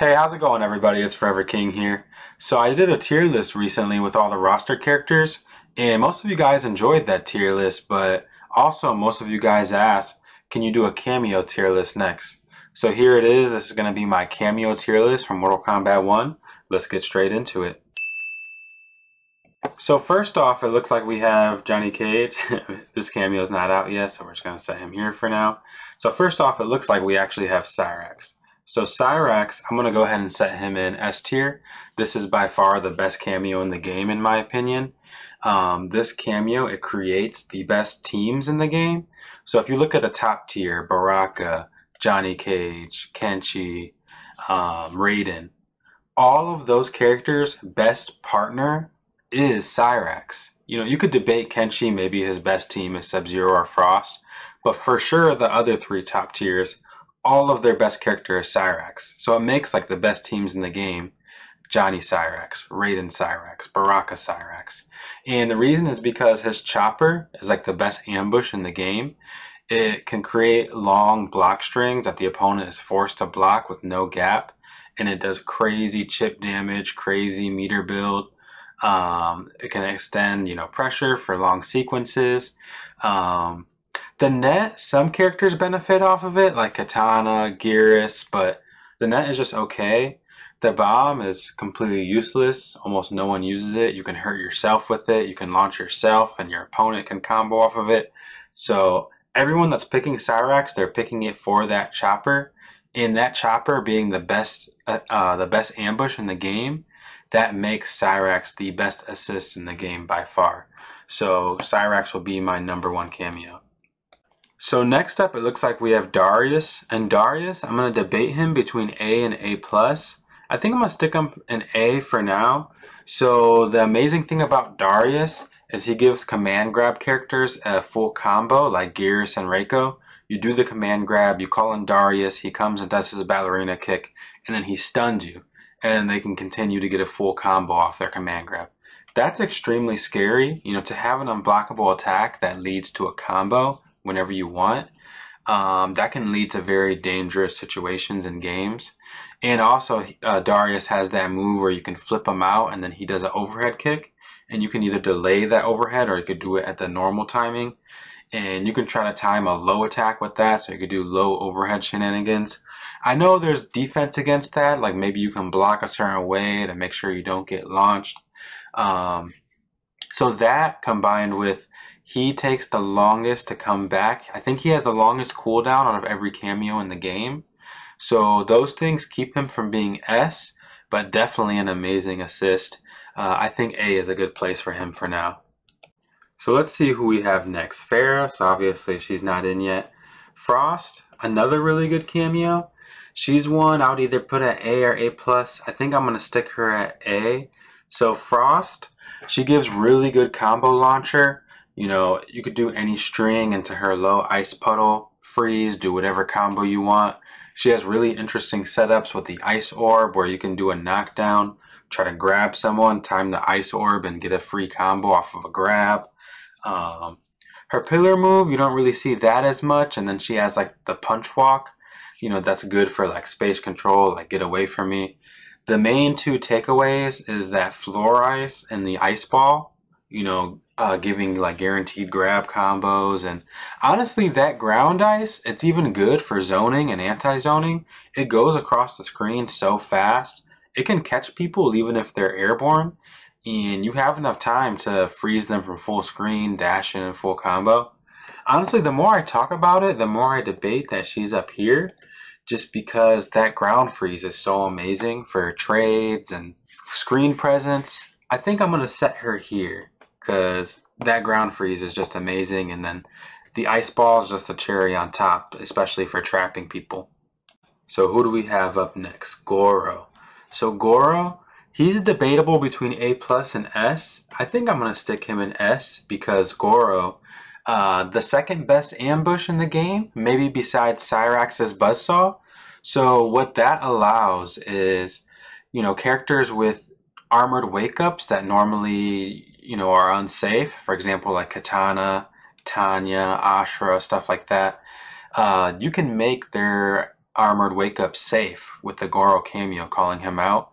Hey, how's it going everybody? It's ForeverKing here. So I did a tier list recently with all the roster characters, and most of you guys enjoyed that tier list, but also most of you guys asked, can you do a Kameo tier list next? So here it is. This is going to be my Kameo tier list from Mortal Kombat 1. Let's get straight into it. So first off, it looks like we have Johnny Cage. This cameo is not out yet, so we're just going to set him here for now. So first off, it looks like we actually have Cyrax. So Cyrax, I'm going to go ahead and set him in S tier. This is by far the best cameo in the game, in my opinion. This cameo, it creates the best teams in the game. So if you look at the top tier, Baraka, Johnny Cage, Kenshi, Raiden, all of those characters' best partner is Cyrax. You know, you could debate Kenshi, maybe his best team is SubZero or Frost, but for sure the other three top tiers, all of their best character is Cyrax. So it makes like the best teams in the game, Johnny Cyrax, Raiden Cyrax, Baraka Cyrax. And the reason is because his chopper is like the best ambush in the game. It can create long block strings that the opponent is forced to block with no gap. And it does crazy chip damage, crazy meter build. It can extend, pressure for long sequences. The net, some characters benefit off of it, like Katana, Geras, but the net is just okay. The bomb is completely useless. Almost no one uses it. You can hurt yourself with it. You can launch yourself and your opponent can combo off of it. So everyone that's picking Cyrax, they're picking it for that chopper. And that chopper being the best ambush in the game, that makes Cyrax the best assist in the game by far. So Cyrax will be my #1 cameo. So next up, it looks like we have Darius. And Darius, I'm going to debate him between A and A+. I think I'm going to stick him in A for now. So the amazing thing about Darius is he gives command grab characters a full combo like Geras and Reiko. You do the command grab, you call in Darius, he comes and does his ballerina kick, and then he stuns you. And they can continue to get a full combo off their command grab. That's extremely scary, to have an unblockable attack that leads to a combo whenever you want. That can lead to very dangerous situations in games. And also, Darius has that move where you can flip him out and then he does an overhead kick. And you can either delay that overhead or you could do it at the normal timing. And you can try to time a low attack with that, so you could do low overhead shenanigans. I know there's defense against that, like maybe you can block a certain way to make sure you don't get launched. So that combined with he takes the longest to come back. I think he has the longest cooldown out of every cameo in the game. So those things keep him from being S, but definitely an amazing assist. I think A is a good place for him for now. So let's see who we have next. Farah, so obviously she's not in yet. Frost, another really good cameo. She's one I would either put at A or A+. I think I'm going to stick her at A. So Frost, she gives really good combo launcher. You could do any string into her low ice puddle, freeze, do whatever combo you want. She has really interesting setups with the ice orb where you can do a knockdown, try to grab someone, time the ice orb and get a free combo off of a grab. Her pillar move, you don't really see that as much, and then she has like the punch walk, that's good for like space control, like get away from me. The main two takeaways is that floor ice and the ice ball, giving like guaranteed grab combos. And honestly, that ground ice, it's even good for zoning and anti-zoning. It goes across the screen so fast, it can catch people even if they're airborne. And you have enough time to freeze them from full screen, dash in, and full combo. Honestly, the more I talk about it, the more I debate that she's up here, just because that ground freeze is so amazing for trades and screen presence. I think I'm going to set her here, because that ground freeze is just amazing, and then the ice ball is just a cherry on top, especially for trapping people. So who do we have up next? Goro. So Goro, he's debatable between A+ and S. I think I'm going to stick him in S because Goro, the second best ambush in the game, maybe besides Cyrax's Buzzsaw. So what that allows is, characters with armored wake-ups that normally, are unsafe. For example, like Katana, Tanya, Ashura, stuff like that. You can make their armored wake up safe with the Goro cameo calling him out.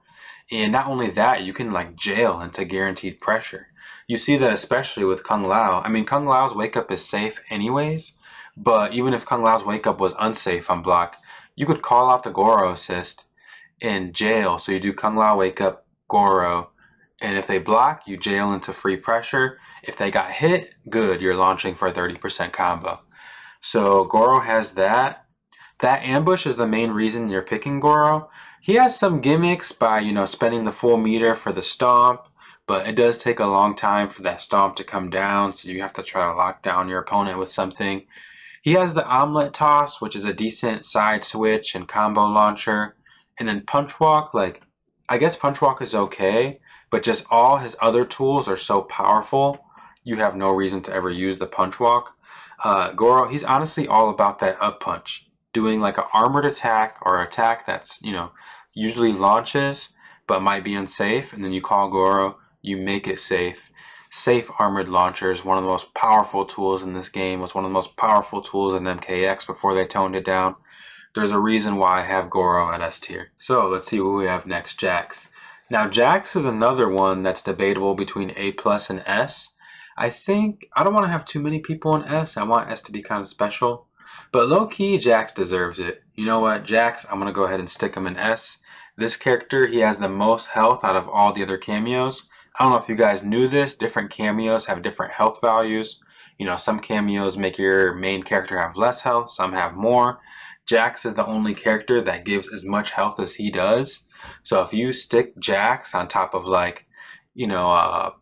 And not only that, you can like jail into guaranteed pressure. You see that especially with Kung Lao. I mean, Kung Lao's wake up is safe anyways, but even if Kung Lao's wake up was unsafe on block, you could call out the Goro assist in jail. So you do Kung Lao wake up, Goro, and if they block, you jail into free pressure. If they got hit, good, you're launching for a 30% combo. So Goro has that. That ambush is the main reason you're picking Goro. He has some gimmicks by, you know, spending the full meter for the stomp, but it does take a long time for that stomp to come down, so you have to try to lock down your opponent with something. He has the omelet toss, which is a decent side switch and combo launcher. And then punch walk, like, I guess punch walk is okay, but just all his other tools are so powerful, you have no reason to ever use the punch walk. Goro, he's honestly all about that up punch. Doing like an armored attack or attack that's, you know, usually launches but might be unsafe, and then you call Goro, you make it safe. Safe armored launcher is one of the most powerful tools in this game. It was one of the most powerful tools in MKX before they toned it down. There's a reason why I have Goro at S tier. So let's see who we have next. Jax. Now Jax is another one that's debatable between A+ and S. I don't want to have too many people in S. I want S to be kind of special. But low-key, Jax deserves it. You know what, Jax, I'm going to go ahead and stick him in S. This character, he has the most health out of all the other cameos. I don't know if you guys knew this. Different cameos have different health values. You know, some cameos make your main character have less health. Some have more. Jax is the only character that gives as much health as he does. So if you stick Jax on top of like, you know,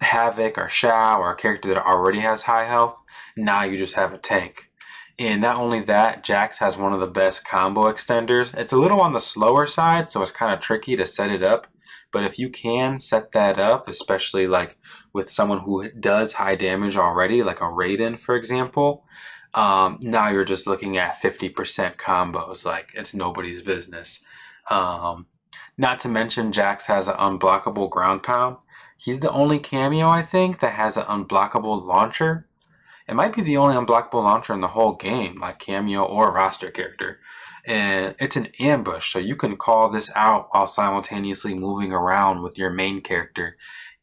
Havoc or Shao or a character that already has high health, now you just have a tank. And not only that, Jax has one of the best combo extenders. It's a little on the slower side, so it's kind of tricky to set it up. But if you can set that up, especially like with someone who does high damage already, like a Raiden, for example, now you're just looking at 50% combos. Like, it's nobody's business. Not to mention, Jax has an unblockable ground pound. He's the only cameo, I think, that has an unblockable launcher. It might be the only unblockable launcher in the whole game, like cameo or roster character. And it's an ambush, so you can call this out while simultaneously moving around with your main character.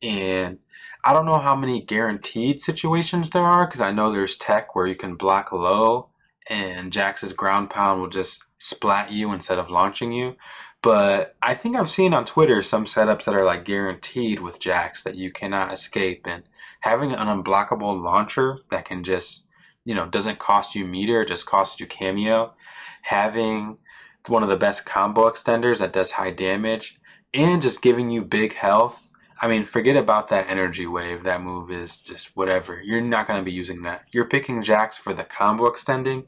And I don't know how many guaranteed situations there are, because I know there's tech where you can block low and Jax's ground pound will just splat you instead of launching you. But I think I've seen on Twitter some setups that are like guaranteed with Jax that you cannot escape. And having an unblockable launcher that can just, you know, doesn't cost you meter, just costs you cameo. Having one of the best combo extenders that does high damage and just giving you big health. I mean, forget about that energy wave. That move is just whatever. You're not going to be using that. You're picking Jax for the combo extending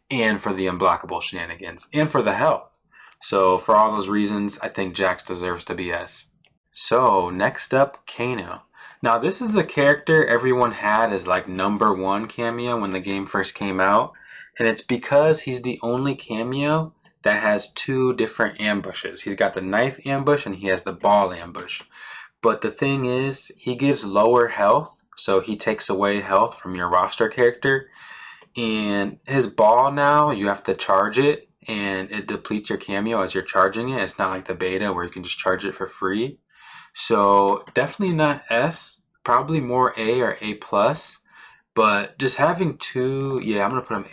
and for the unblockable shenanigans and for the health. So for all those reasons, I think Jax deserves to be S. So next up, Kano. Now this is the character everyone had as like #1 cameo when the game first came out. And it's because he's the only cameo that has 2 different ambushes. He's got the knife ambush and he has the ball ambush. But the thing is, he gives lower health, so he takes away health from your roster character. And his ball now, you have to charge it, and it depletes your cameo as you're charging it. It's not like the beta where you can just charge it for free. So definitely not S, probably more A or A+. But just having 2, yeah, I'm going to put him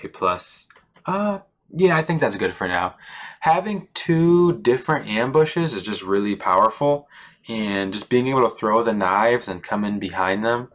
A+. Yeah, I think that's good for now. Having 2 different ambushes is just really powerful. And just being able to throw the knives and come in behind them,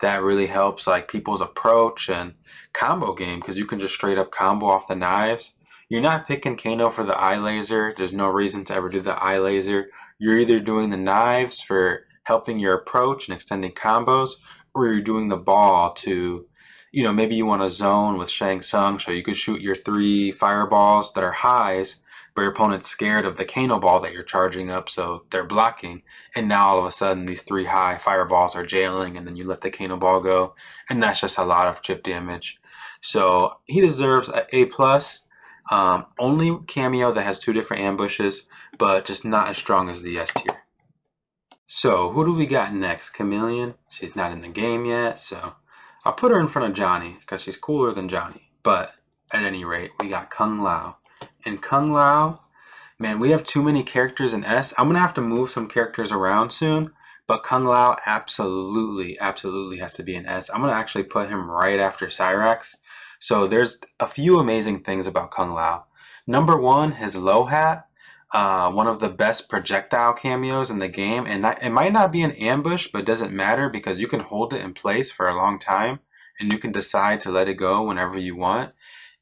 that really helps like people's approach and combo game, because you can just straight up combo off the knives. You're not picking Kano for the eye laser. There's no reason to ever do the eye laser. You're either doing the knives for helping your approach and extending combos, or you're doing the ball to, you know, maybe you want to zone with Shang Tsung, so you could shoot your 3 fireballs that are highs, but your opponent's scared of the Kano ball that you're charging up, so they're blocking. And now all of a sudden these 3 high fireballs are jailing, and then you let the Kano ball go, and that's just a lot of chip damage. So he deserves an A+. Only cameo that has 2 different ambushes, but just not as strong as the S tier. So who do we got next? Chameleon. She's not in the game yet, so I'll put her in front of Johnny because she's cooler than Johnny. But at any rate, we got Kung Lao. And Kung Lao, man, we have too many characters in S. I'm going to have to move some characters around soon. But Kung Lao absolutely, absolutely has to be in S. I'm going to actually put him right after Cyrax. So there's a few amazing things about Kung Lao. Number one, his low hat. One of the best projectile cameos in the game. And it might not be an ambush, but it doesn't matter because you can hold it in place for a long time. And you can decide to let it go whenever you want.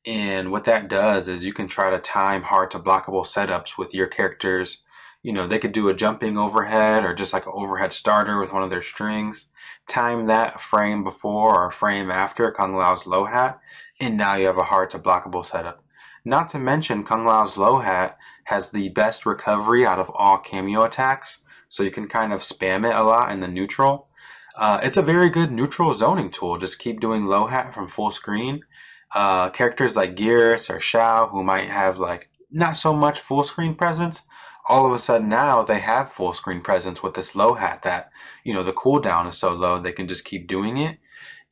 And what that does is you can try to time hard to blockable setups with your characters. You know, they could do a jumping overhead or just like an overhead starter with one of their strings. Time that a frame before or a frame after Kung Lao's low hat, and now you have a hard to blockable setup. Not to mention Kung Lao's low hat has the best recovery out of all cameo attacks, so you can kind of spam it a lot in the neutral. It's a very good neutral zoning tool. Just keep doing low hat from full screen. Characters like Geras or Shao, who might have like not so much full screen presence, all of a sudden now they have full screen presence with this low hat that, you know, the cooldown is so low they can just keep doing it.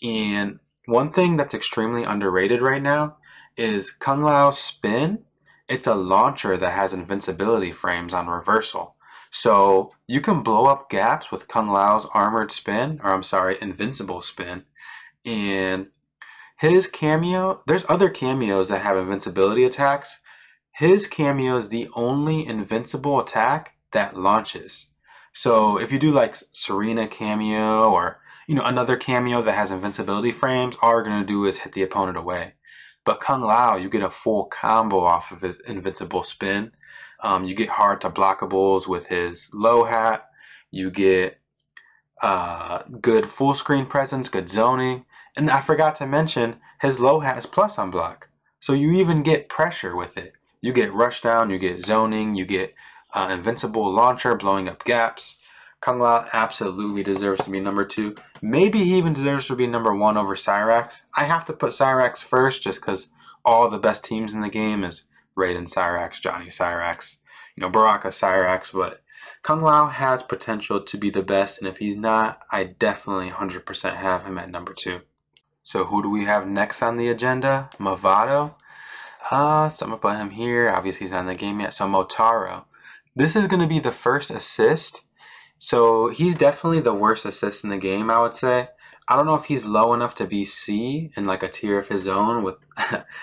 And one thing that's extremely underrated right now is Kung Lao's spin. It's a launcher that has invincibility frames on reversal. So you can blow up gaps with Kung Lao's armored spin, or I'm sorry, invincible spin. And his cameo, there's other cameos that have invincibility attacks. His cameo is the only invincible attack that launches. So if you do like Serena cameo or, you know, another cameo that has invincibility frames, all you're going to do is hit the opponent away. But Kung Lao, you get a full combo off of his invincible spin. You get hard to blockables with his low hat. You get good full screen presence, good zoning. And I forgot to mention, his low hat is plus on block. So you even get pressure with it. You get rushdown, you get zoning, you get invincible launcher, blowing up gaps. Kung Lao absolutely deserves to be number 2. Maybe he even deserves to be number 1 over Cyrax. I have to put Cyrax first just because all the best teams in the game is Raiden Cyrax, Johnny Cyrax, you know, Baraka Cyrax. But Kung Lao has potential to be the best, and if he's not, I definitely 100% have him at number 2. So who do we have next on the agenda? Motaro. So I'm going to put him here. Obviously, he's not in the game yet. So Motaro. This is going to be the first assist. So he's definitely the worst assist in the game, I would say. I don't know if he's low enough to be C in like a tier of his own with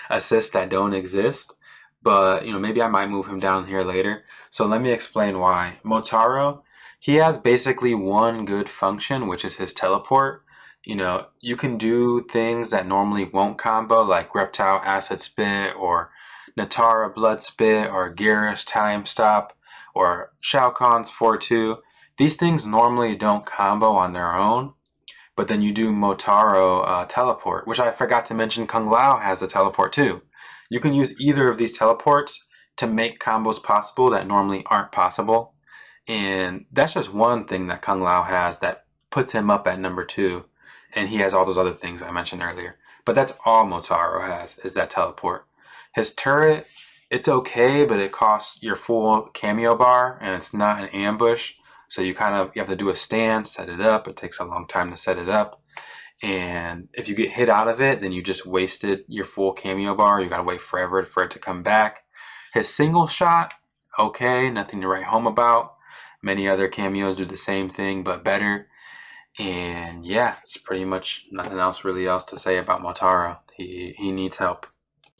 assists that don't exist. But, you know, maybe I might move him down here later. So let me explain why. Motaro, he has basically one good function, which is his teleport. You know, you can do things that normally won't combo, like Reptile Acid Spit, or Natara Blood Spit, or Geras Time Stop, or Shao Kahn's 4-2. These things normally don't combo on their own, but then you do Motaro Teleport, which I forgot to mention Kung Lao has the teleport too. You can use either of these teleports to make combos possible that normally aren't possible. And that's just one thing that Kung Lao has that puts him up at number 2. And he has all those other things I mentioned earlier. But that's all Motaro has, is that teleport. His turret, it's okay, but it costs your full cameo bar, and it's not an ambush. So you have to do a stance, set it up. It takes a long time to set it up. And if you get hit out of it, then you just wasted your full cameo bar. You gotta wait forever for it to come back. His single shot, okay, nothing to write home about. Many other cameos do the same thing, but better. And yeah, it's pretty much nothing else really else to say about Motaro. He needs help.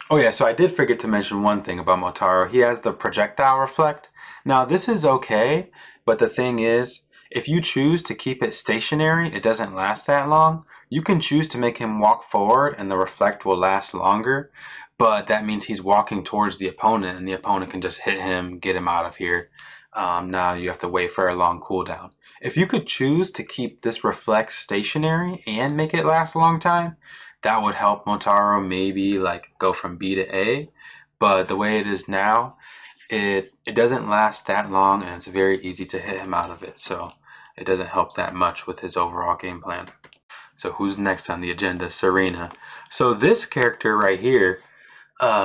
Oh yeah, so I did forget to mention one thing about Motaro. He has the projectile reflect. Now this is okay, but the thing is, if you choose to keep it stationary, it doesn't last that long. You can choose to make him walk forward and the reflect will last longer, but that means he's walking towards the opponent and the opponent can just hit him, get him out of here. Now you have to wait for a long cooldown. If you could choose to keep this reflect stationary and make it last a long time, that would help Motaro maybe like go from B to A. But the way it is now, it doesn't last that long and it's very easy to hit him out of it. So it doesn't help that much with his overall game plan. So who's next on the agenda? Serena. So this character right here,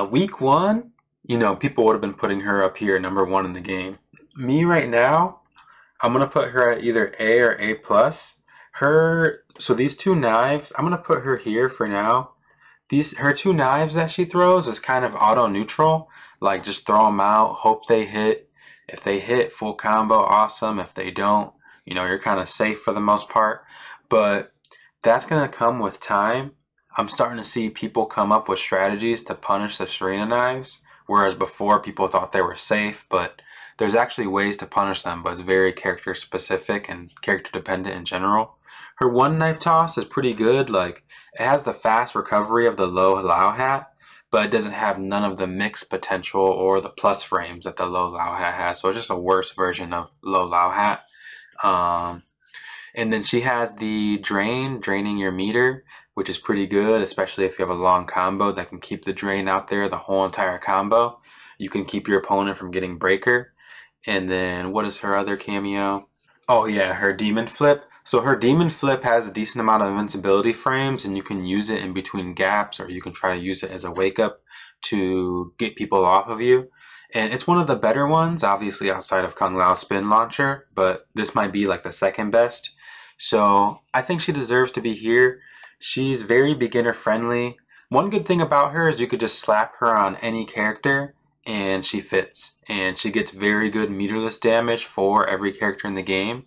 week 1, you know, people would have been putting her up here, number 1 in the game. Me right now, I'm going to put her at either A or A+. So these 2 knives, I'm going to put her here for now. Her 2 knives that she throws is kind of auto-neutral, Like, just throw them out, hope they hit. If they hit, full combo, awesome. If they don't, you know, you're kind of safe for the most part. But that's going to come with time. I'm starting to see people come up with strategies to punish the Serena knives, whereas before people thought they were safe, but there's actually ways to punish them, but it's very character specific and character dependent in general. Her one knife toss is pretty good. Like, it has the fast recovery of the low Lao hat, but it doesn't have none of the mix potential or the plus frames that the low Lao hat has. So it's just a worse version of low Lao hat. And then she has the draining your meter, which is pretty good, especially if you have a long combo that can keep the drain out there the whole entire combo. You can keep your opponent from getting breaker. And then what is her other cameo? Oh yeah, her demon flip. So her demon flip has a decent amount of invincibility frames, and you can use it in between gaps, or you can try to use it as a wake up to get people off of you. And it's one of the better ones, obviously outside of Kung Lao's spin launcher, but this might be like the second best. So I think she deserves to be here. She's very beginner friendly. One good thing about her is you could just slap her on any character and she fits. And she gets very good meterless damage for every character in the game.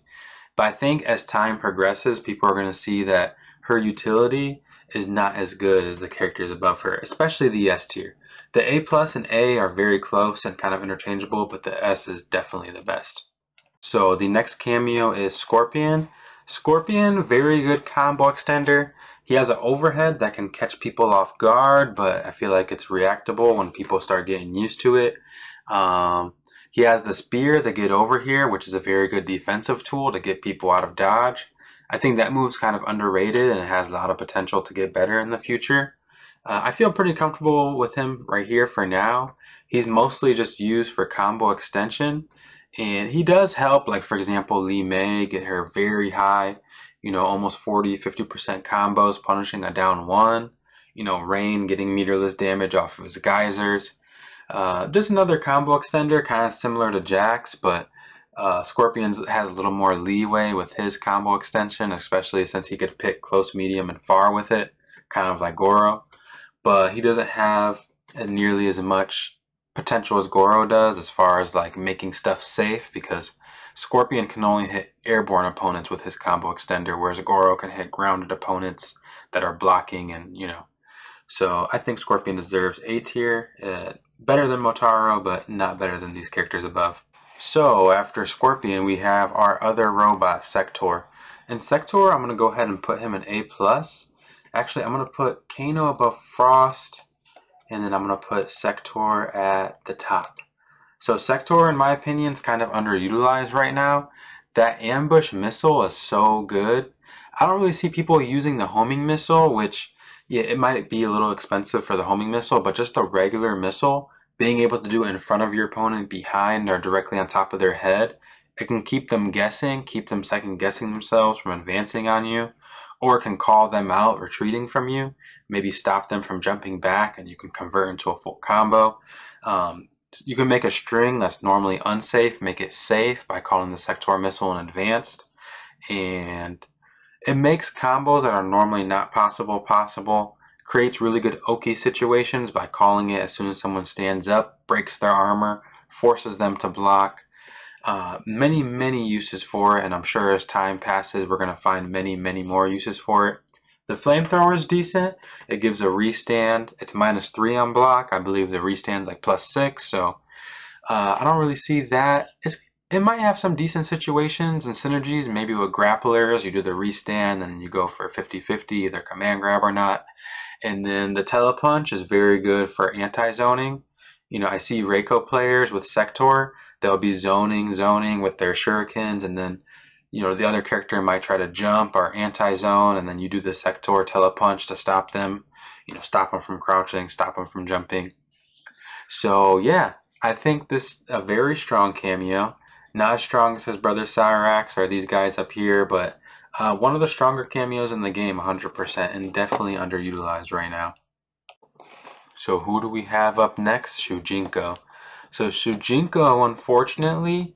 But I think as time progresses, people are going to see that her utility is not as good as the characters above her, especially the S tier. The A plus and A are very close and kind of interchangeable, but the S is definitely the best. So the next cameo is Scorpion. Scorpion, very good combo extender. He has an overhead that can catch people off guard, but I feel like it's reactable when people start getting used to it. He has the spear, the get over here, which is a very good defensive tool to get people out of dodge. I think that move's kind of underrated and it has a lot of potential to get better in the future. I feel pretty comfortable with him right here for now. He's mostly just used for combo extension. And he does help, like for example, Lee May get her very high, you know, almost 40-50% combos, punishing a down one. You know, Rain getting meterless damage off of his geysers. Just another combo extender, kind of similar to Jax, but Scorpion has a little more leeway with his combo extension, especially since he could pick close, medium, and far with it, kind of like Goro. But he doesn't have nearly as much potential as Goro does as far as like making stuff safe, because Scorpion can only hit airborne opponents with his combo extender, whereas Goro can hit grounded opponents that are blocking, and you know. So I think Scorpion deserves A tier. Better than Motaro, but not better than these characters above. So after Scorpion, we have our other robot, Sector. And Sector, I'm going to go ahead and put him in A+. Actually, I'm going to put Kano above Frost, and then I'm going to put Sector at the top. So Sector, in my opinion, is kind of underutilized right now. That ambush missile is so good. I don't really see people using the homing missile, which, yeah, it might be a little expensive for the homing missile, but just a regular missile, being able to do it in front of your opponent, behind, or directly on top of their head, it can keep them guessing, keep them second guessing themselves from advancing on you, or it can call them out retreating from you, maybe stop them from jumping back, and you can convert into a full combo. You can make a string that's normally unsafe, make it safe by calling the Sector missile in advanced, and it makes combos that are normally not possible, creates really good Oki situations by calling it as soon as someone stands up, breaks their armor, forces them to block. Many uses for it, and I'm sure as time passes we're going to find many more uses for it. The flamethrower is decent. It gives a restand. It's -3 on block. I believe the restand's like +6, so I don't really see that. It might have some decent situations and synergies, maybe with grapplers. You do the restand and you go for 50-50, either command grab or not. And then the telepunch is very good for anti-zoning. You know, I see Reiko players with Sector. They'll be zoning with their shurikens, and then, you know, the other character might try to jump or anti-zone, and then you do the Sector telepunch to stop them. You know, stop them from crouching, stop them from jumping. So yeah, I think this is a very strong cameo. Not as strong as his brother Cyrax or these guys up here, but one of the stronger cameos in the game, 100%, and definitely underutilized right now. So who do we have up next? Sujino. So Sujino, unfortunately,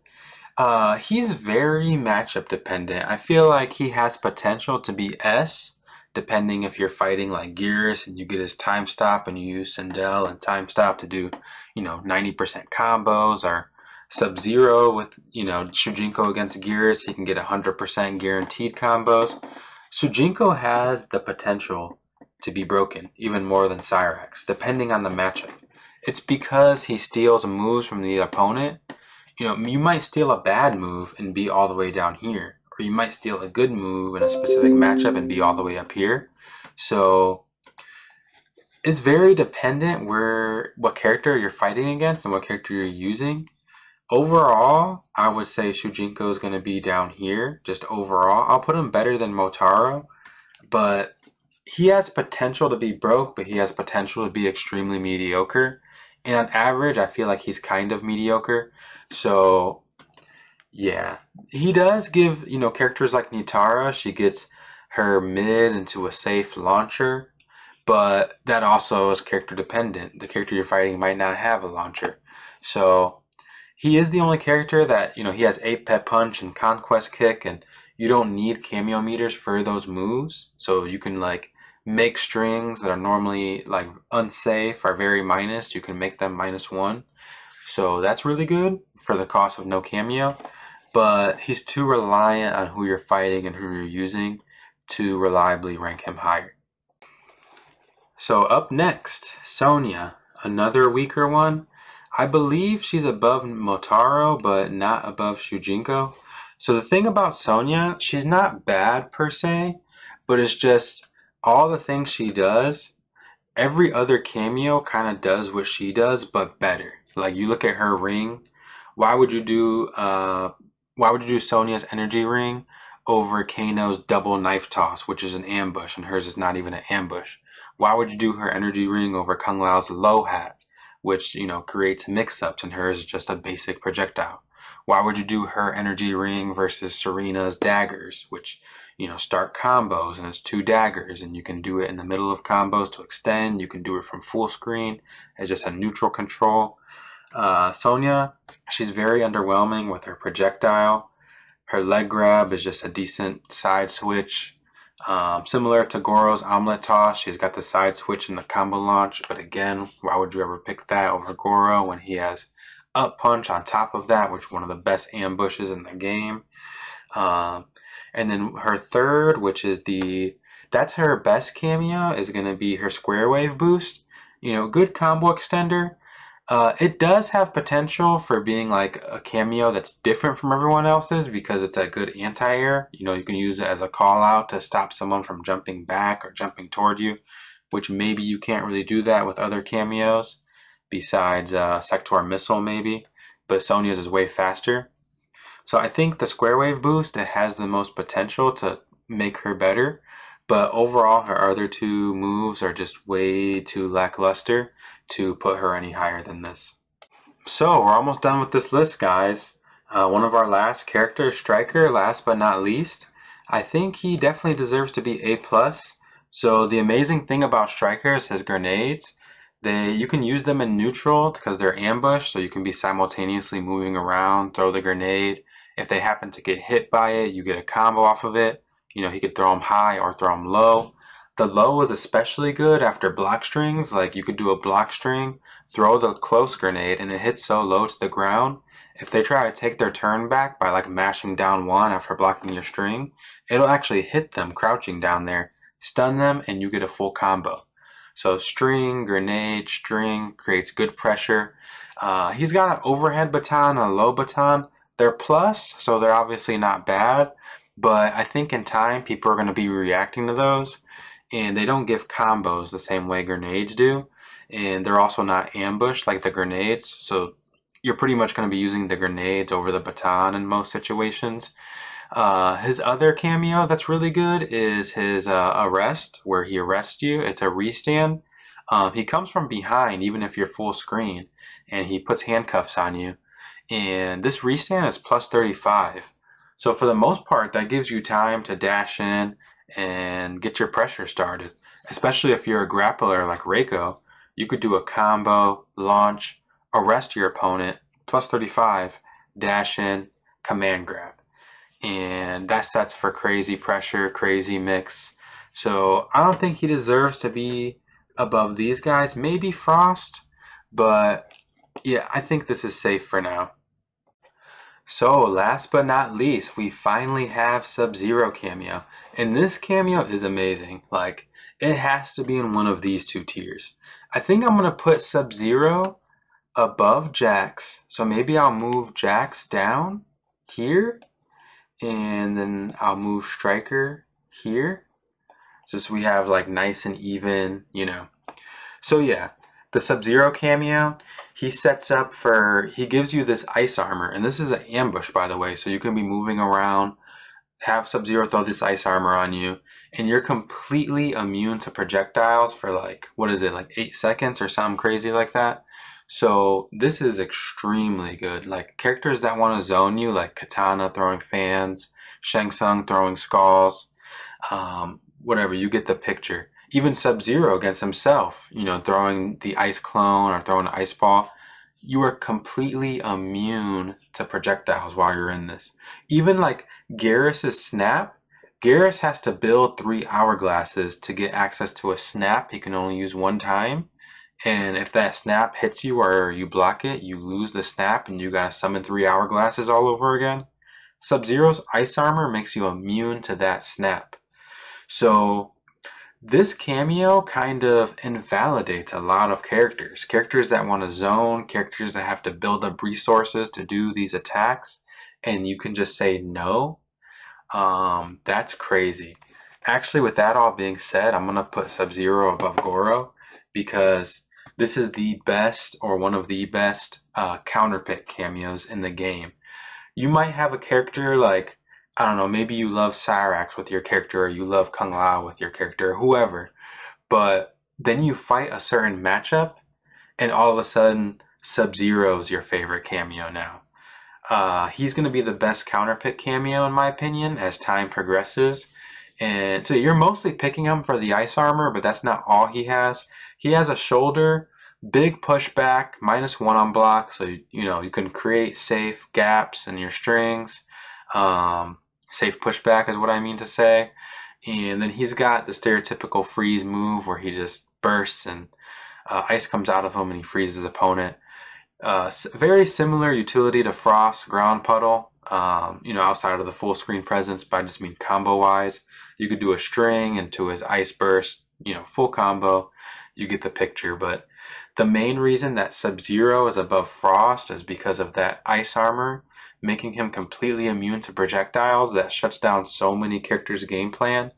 he's very matchup dependent. I feel like he has potential to be S, depending if you're fighting like Gears and you get his time stop and you use Sindel and time stop to do, 90% combos, or SubZero with, Sujinko against Gears, he can get 100% guaranteed combos. Sujinko has the potential to be broken even more than Cyrax, depending on the matchup. It's because he steals moves from the opponent. You might steal a bad move and be all the way down here, or you might steal a good move in a specific matchup and be all the way up here. So it's very dependent what character you're fighting against and what character you're using. Overall, I would say Sujinko is going to be down here. Just overall, I'll put him better than Motaro, but he has potential to be broke, but he has potential to be extremely mediocre. And on average, I feel like he's kind of mediocre. So, yeah. He does give, characters like Nitara, she gets her mid into a safe launcher. But that also is character dependent. The character you're fighting might not have a launcher. So, he is the only character that, he has 8 Pet Punch and Conquest Kick. And you don't need Kameo meters for those moves. So, you can, make strings that are normally unsafe or very minus. You can make them -1. So that's really good for the cost of no Kameo. But he's too reliant on who you're fighting and who you're using to reliably rank him higher. So up next, Sonia, another weaker one. I believe she's above Motaro, but not above Sujinko. So the thing about Sonia, she's not bad per se, but it's just all the things she does, every other Kameo kind of does what she does, but better. Like, you look at her ring, why would you do Sonia's energy ring over Kano's double knife toss, which is an ambush, and hers is not even an ambush? Why would you do her energy ring over Kung Lao's low hat, which, creates mix-ups, and hers is just a basic projectile? Why would you do her energy ring versus Serena's daggers, which, start combos, and it's 2 daggers, and you can do it in the middle of combos to extend. You can do it from full screen as just a neutral control. Sonia, she's very underwhelming with her projectile. Her leg grab is just a decent side switch. Similar to Goro's omelet toss, she's got the side switch and the combo launch, but again, why would you ever pick that over Goro when he has up punch on top of that, which is one of the best ambushes in the game? And then her third, which is that's her best Kameo, is going to be her square wave boost. Good combo extender. It does have potential for being like a Kameo that's different from everyone else's because it's a good anti-air. You can use it as a call out to stop someone from jumping back or jumping toward you, which maybe you can't really do that with other Kameos besides Sector Missile maybe, but Sonia's is way faster. So I think the square wave boost, it has the most potential to make her better, but overall her other 2 moves are just way too lackluster to put her any higher than this. So we're almost done with this list, guys. One of our last characters, Striker, last but not least. I think he definitely deserves to be A+. So the amazing thing about Striker is his grenades. You can use them in neutral because they're ambushed, so you can be simultaneously moving around, throw the grenade. If they happen to get hit by it, you get a combo off of it. He could throw them high or throw them low. The low is especially good after block strings. Like, you could do a block string, throw the close grenade, and it hits so low to the ground. If they try to take their turn back by mashing down 1 after blocking your string, it'll actually hit them crouching down there, stun them, and you get a full combo. So string, grenade, string creates good pressure. He's got an overhead baton and a low baton. They're plus, so they're obviously not bad, but I think in time people are going to be reacting to those, and they don't give combos the same way grenades do, and they're also not ambushed like the grenades, so you're pretty much going to be using the grenades over the baton in most situations. His other Kameo that's really good is his arrest, where he arrests you. It's a restand. He comes from behind even if you're full screen, and he puts handcuffs on you. And this restand is plus 35. So for the most part, that gives you time to dash in and get your pressure started. Especially if you're a grappler like Reiko, you could do a combo, launch, arrest your opponent, plus 35, dash in, command grab. And that sets for crazy pressure, crazy mix. So I don't think he deserves to be above these guys. Maybe Frost, but yeah, I think this is safe for now. So last but not least, we finally have SubZero cameo. And this cameo is amazing. Like, it has to be in one of these two tiers. I think I'm going to put SubZero above Jax. So maybe I'll move Jax down here. And then I'll move Striker here. So we have like nice and even, you know. So yeah, the SubZero cameo, he sets up for, he gives you this ice armor. And this is an ambush, by the way. So you can be moving around, have SubZero throw this ice armor on you. And you're completely immune to projectiles for like, what is it, like 8 seconds or something crazy like that. So this is extremely good. Like characters that want to zone you, like Katana throwing fans, Shang Tsung throwing skulls, whatever, you get the picture. Even SubZero against himself, you know, throwing the ice clone or throwing an ice ball, you are completely immune to projectiles while you're in this. Even like Garrus's snap, Garrus has to build 3 hourglasses to get access to a snap he can only use 1 time. And if that snap hits you or you block it, you lose the snap and you gotta summon 3 hourglasses all over again. SubZero's ice armor makes you immune to that snap. So this cameo kind of invalidates a lot of characters. Characters that want to zone, characters that have to build up resources to do these attacks, and you can just say no. That's crazy. Actually, with that all being said, I'm going to put SubZero above Goro because this is the best or one of the best counterpick cameos in the game. You might have a character like, I don't know, maybe you love Cyrax with your character or you love Kung Lao with your character or whoever, but then you fight a certain matchup and all of a sudden SubZero's your favorite cameo now. He's going to be the best counterpick cameo in my opinion as time progresses. And so you're mostly picking him for the ice armor, but that's not all he has. He has a shoulder, big pushback, -1 on block, so you know you can create safe gaps in your strings. Safe pushback is what I mean to say. And then he's got the stereotypical freeze move where he just bursts and ice comes out of him and he freezes his opponent. Very similar utility to Frost's ground puddle. You know, outside of the full screen presence, but I just mean combo wise. You could do a string into his ice burst, you know, full combo. You get the picture. But the main reason that SubZero is above Frost is because of that ice armor, making him completely immune to projectiles that shuts down so many characters' game plan.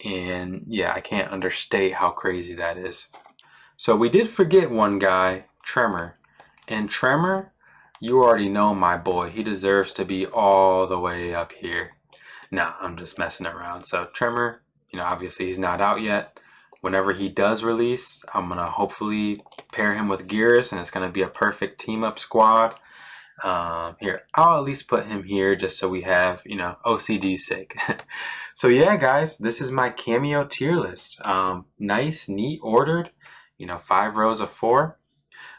And yeah, I can't understate how crazy that is. So we did forget one guy, Tremor. And Tremor, you already know my boy. He deserves to be all the way up here. Nah, I'm just messing around. So Tremor, you know, obviously he's not out yet. Whenever he does release, I'm going to hopefully pair him with Garrus, and it's going to be a perfect team-up squad. Here, I'll at least put him here just so we have, you know, OCD's sake. So yeah, guys, this is my cameo tier list. Nice, neat, ordered, you know, 5 rows of 4.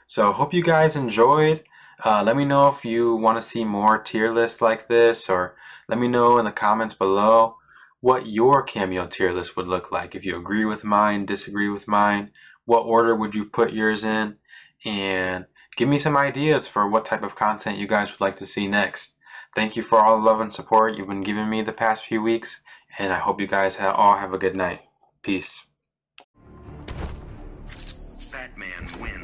So hope you guys enjoyed. Let me know if you want to see more tier lists like this, or let me know in the comments below what your cameo tier list would look like. If you agree with mine, disagree with mine, what order would you put yours in? And give me some ideas for what type of content you guys would like to see next. Thank you for all the love and support you've been giving me the past few weeks, and I hope you guys all have a good night. Peace. Batman wins.